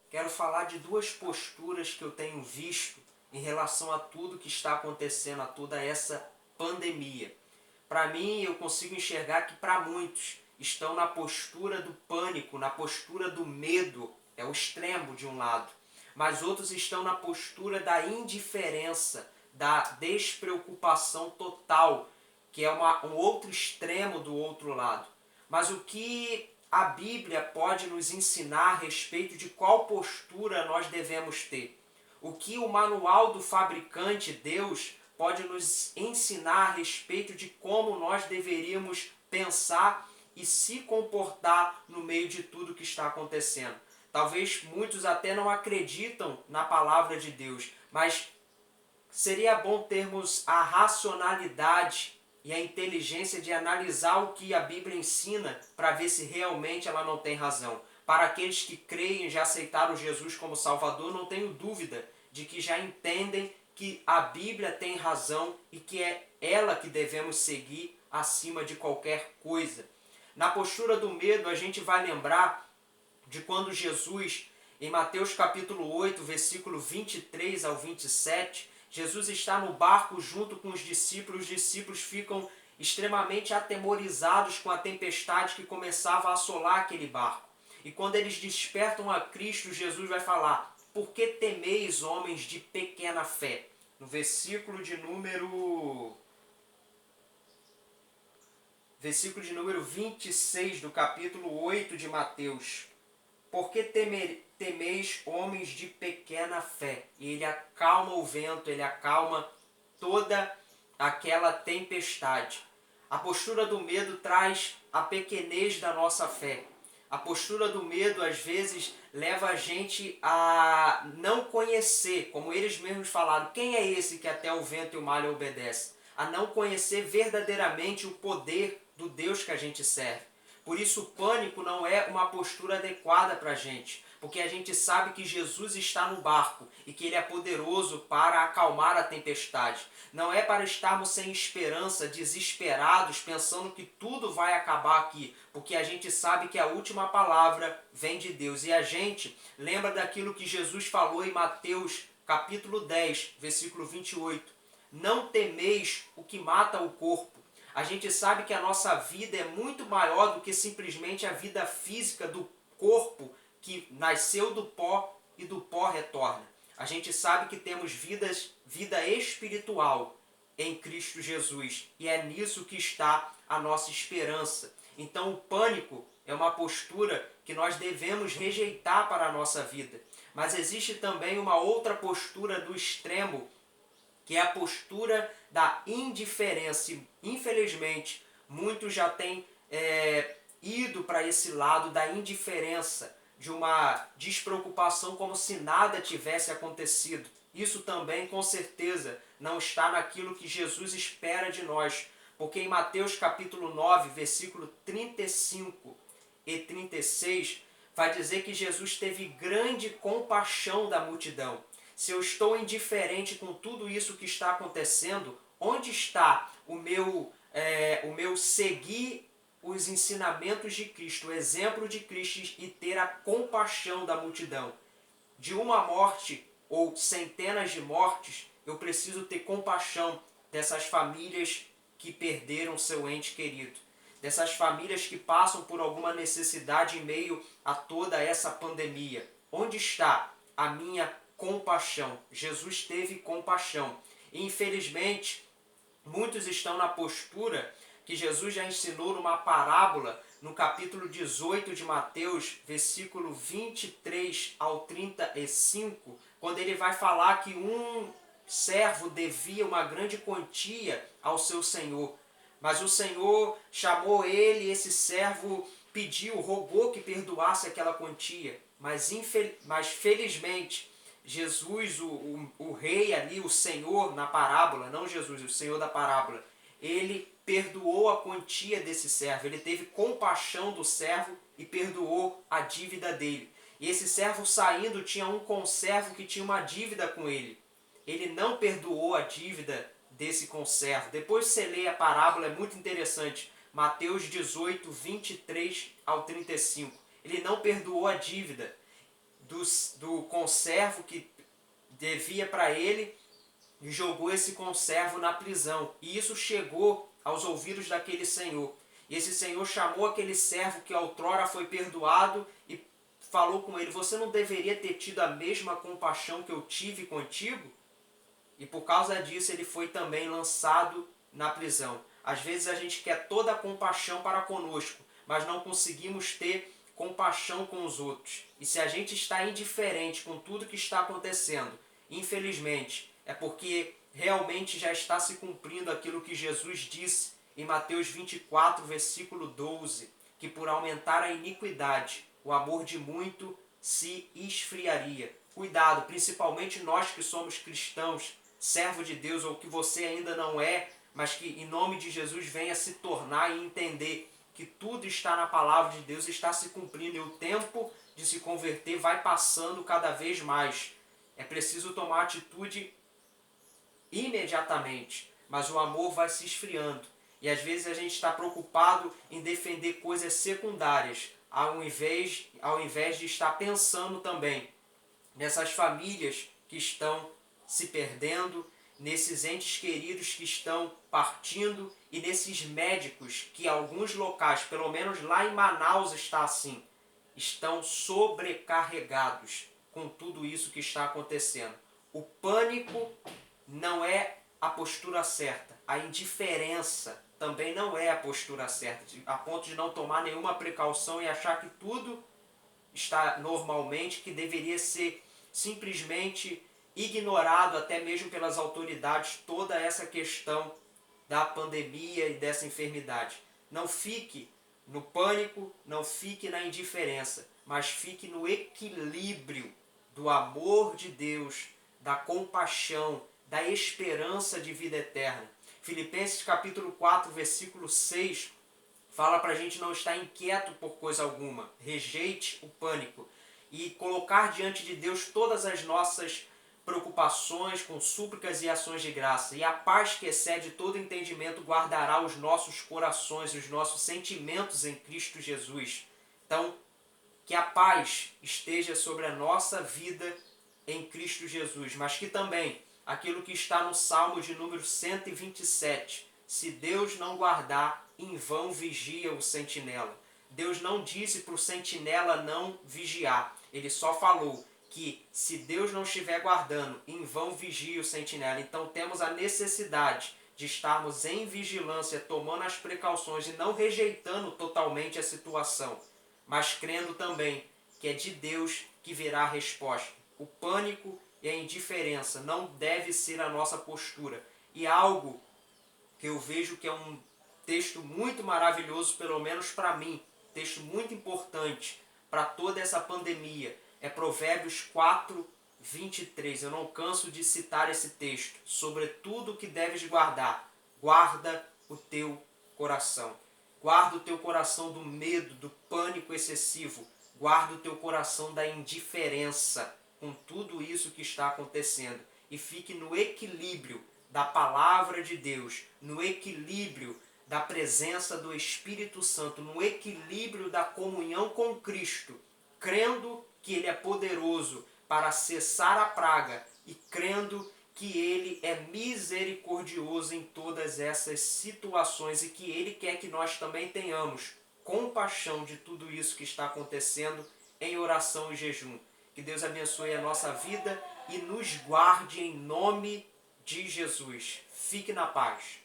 quero falar de duas posturas que eu tenho visto em relação a tudo que está acontecendo, a toda essa pandemia. Para mim, eu consigo enxergar que para muitos estão na postura do pânico, na postura do medo, é o extremo de um lado. Mas outros estão na postura da indiferença, da despreocupação total, que é um outro extremo do outro lado. Mas o que a Bíblia pode nos ensinar a respeito de qual postura nós devemos ter? O que o manual do fabricante, Deus, pode nos ensinar a respeito de como nós deveríamos pensar e se comportar no meio de tudo que está acontecendo? Talvez muitos até não acreditam na palavra de Deus, mas seria bom termos a racionalidade e a inteligência de analisar o que a Bíblia ensina para ver se realmente ela não tem razão. Para aqueles que creem e já aceitaram Jesus como Salvador, não tenho dúvida de que já entendem que a Bíblia tem razão e que é ela que devemos seguir acima de qualquer coisa. Na postura do medo, a gente vai lembrar de quando Jesus, em Mateus capítulo 8, versículo 23 ao 27, Jesus está no barco junto com os discípulos ficam extremamente atemorizados com a tempestade que começava a assolar aquele barco. E quando eles despertam a Cristo, Jesus vai falar: por que temeis, homens de pequena fé? No versículo de número 26 do capítulo 8 de Mateus. Por que temeis, homens de pequena fé? E ele acalma o vento, ele acalma toda aquela tempestade. A postura do medo traz a pequenez da nossa fé. A postura do medo, às vezes, leva a gente a não conhecer, como eles mesmos falaram, quem é esse que até o vento e o mar lhe obedece? A não conhecer verdadeiramente o poder do Deus que a gente serve. Por isso o pânico não é uma postura adequada para a gente, porque a gente sabe que Jesus está no barco e que Ele é poderoso para acalmar a tempestade. Não é para estarmos sem esperança, desesperados, pensando que tudo vai acabar aqui, porque a gente sabe que a última palavra vem de Deus. E a gente lembra daquilo que Jesus falou em Mateus capítulo 10, versículo 28. Não temeis o que mata o corpo. A gente sabe que a nossa vida é muito maior do que simplesmente a vida física do corpo que nasceu do pó e do pó retorna. A gente sabe que temos vida espiritual em Cristo Jesus e é nisso que está a nossa esperança. Então o pânico é uma postura que nós devemos rejeitar para a nossa vida. Mas existe também uma outra postura do extremo, que é a postura da indiferença. E, infelizmente, muitos já têm ido para esse lado da indiferença, de uma despreocupação como se nada tivesse acontecido. Isso também, com certeza, não está naquilo que Jesus espera de nós. Porque em Mateus capítulo 9, versículo 35 e 36, vai dizer que Jesus teve grande compaixão da multidão. Se eu estou indiferente com tudo isso que está acontecendo, onde está o meu seguir os ensinamentos de Cristo, o exemplo de Cristo e ter a compaixão da multidão? De uma morte ou centenas de mortes, eu preciso ter compaixão dessas famílias que perderam seu ente querido, dessas famílias que passam por alguma necessidade em meio a toda essa pandemia. Onde está a minha compaixão? Jesus teve compaixão. E, infelizmente, muitos estão na postura que Jesus já ensinou numa parábola no capítulo 18 de Mateus, versículo 23 ao 35, quando ele vai falar que um servo devia uma grande quantia ao seu senhor. Mas o Senhor chamou ele e esse servo rogou que perdoasse aquela quantia. Mas felizmente, Jesus, o rei ali, o Senhor na parábola, não Jesus, o Senhor da parábola, ele perdoou a quantia desse servo. Ele teve compaixão do servo e perdoou a dívida dele. E esse servo saindo tinha um conservo que tinha uma dívida com ele. Ele não perdoou a dívida desse conservo. Depois você lê a parábola, é muito interessante. Mateus 18, 23 ao 35. Ele não perdoou a dívida do conservo que devia para ele e jogou esse conservo na prisão. E isso chegou aos ouvidos daquele senhor. E esse senhor chamou aquele servo que outrora foi perdoado e falou com ele: você não deveria ter tido a mesma compaixão que eu tive contigo? E por causa disso ele foi também lançado na prisão. Às vezes a gente quer toda a compaixão para conosco, mas não conseguimos ter compaixão com os outros. E se a gente está indiferente com tudo que está acontecendo, infelizmente, é porque realmente já está se cumprindo aquilo que Jesus disse em Mateus 24, versículo 12, que por aumentar a iniquidade, o amor de muito se esfriaria. Cuidado, principalmente nós que somos cristãos, servo de Deus, ou que você ainda não é, mas que em nome de Jesus venha se tornar e entender que tudo está na palavra de Deus, está se cumprindo e o tempo de se converter vai passando cada vez mais. É preciso tomar atitude imediatamente, mas o amor vai se esfriando. E às vezes a gente está preocupado em defender coisas secundárias, ao invés de estar pensando também nessas famílias que estão se perdendo, nesses entes queridos que estão partindo e nesses médicos que em alguns locais, pelo menos lá em Manaus está assim, estão sobrecarregados com tudo isso que está acontecendo. O pânico não é a postura certa, a indiferença também não é a postura certa, a ponto de não tomar nenhuma precaução e achar que tudo está normalmente, que deveria ser simplesmente ignorado até mesmo pelas autoridades toda essa questão da pandemia e dessa enfermidade. Não fique no pânico, não fique na indiferença, mas fique no equilíbrio do amor de Deus, da compaixão, da esperança de vida eterna. Filipenses capítulo 4, versículo 6, fala para a gente não estar inquieto por coisa alguma, rejeite o pânico e colocar diante de Deus todas as nossas preocupações com súplicas e ações de graça. E a paz que excede todo entendimento guardará os nossos corações, os nossos sentimentos em Cristo Jesus. Então, que a paz esteja sobre a nossa vida em Cristo Jesus, mas que também aquilo que está no Salmo de número 127, se Deus não guardar, em vão vigia o sentinela. Deus não disse para o sentinela não vigiar, ele só falou que se Deus não estiver guardando, em vão vigia o sentinela. Então temos a necessidade de estarmos em vigilância, tomando as precauções e não rejeitando totalmente a situação, mas crendo também que é de Deus que virá a resposta. O pânico e a indiferença não deve ser a nossa postura. E algo que eu vejo que é um texto muito maravilhoso, pelo menos para mim, texto muito importante para toda essa pandemia, é Provérbios 4, 23. Eu não canso de citar esse texto. Sobre tudo que deves guardar, guarda o teu coração. Guarda o teu coração do medo, do pânico excessivo. Guarda o teu coração da indiferença com tudo isso que está acontecendo. E fique no equilíbrio da palavra de Deus, no equilíbrio da presença do Espírito Santo, no equilíbrio da comunhão com Cristo, crendo que Ele é poderoso para cessar a praga e crendo que Ele é misericordioso em todas essas situações e que Ele quer que nós também tenhamos compaixão de tudo isso que está acontecendo em oração e jejum. Que Deus abençoe a nossa vida e nos guarde em nome de Jesus. Fique na paz.